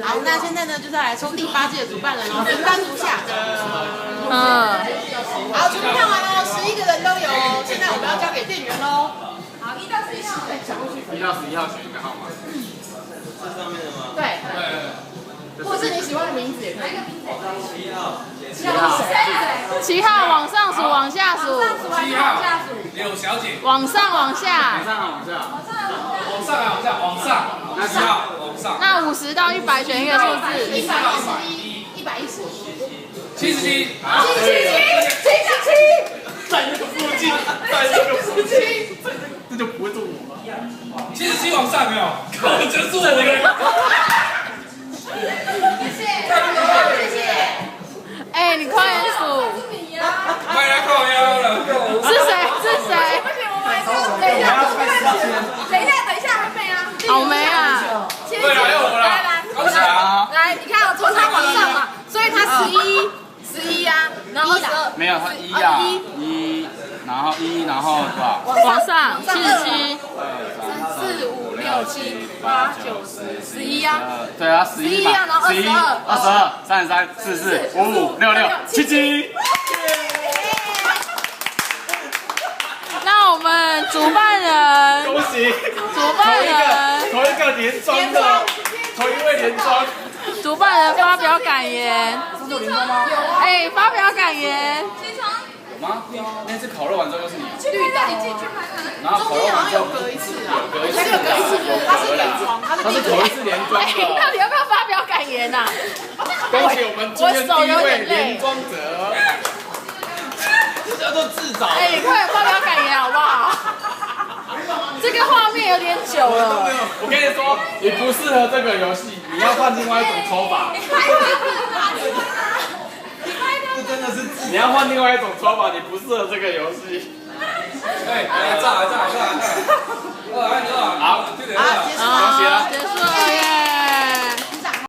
好，那现在呢，就是来抽第8届的主办人哦，名单如下。好，全部看完喽，11个人都有哦。现在我们要交给店员喽。好，1到11号。1到11号选一个号码。这上面的吗？对。或是你喜欢的名字也可以。7号。 7号往上数，往下数。7号柳小姐。往上，往下。往上，往下。往上啊，往下，往上。那7号往上。那50到100选一个数字。111、110、77。 在那个附近，在那个附近，这就不会中我了。77往上没有？就是我的。谢谢。哎，你快点数。快来靠腰了。是谁？是谁？等一下，还没啊？好没啊！对了，又我了。恭喜啊！来，你看，从它往上嘛，所以它11啊，然后12。没有，他1啊，1，然后1，然后多少？往上77。 3、4、5、6、7、8、9、10、11啊。对啊，11嘛，然后22、 22、33、44、55、66、77。那我们主办人，恭喜！主办人，头一个连庄的，头一位连庄。主办人发表感言。是有连庄吗？哎，发表感言。有吗？那次烤肉完之后又是你。绿的，你自己去看看。然后烤肉完之后隔一次啊，隔一次，它是连庄，它他是头一次连庄哎，的。到底要不要发表感言呐？恭喜我们今天第一位连庄者。这叫做自找。哎，你快点发表感言好不好？这个画面有点久了。我跟你说，你不适合这个游戏，你要换另外一种抽法。这真的是你要换另外一种抽法，你不适合这个游戏。哎，来，再来。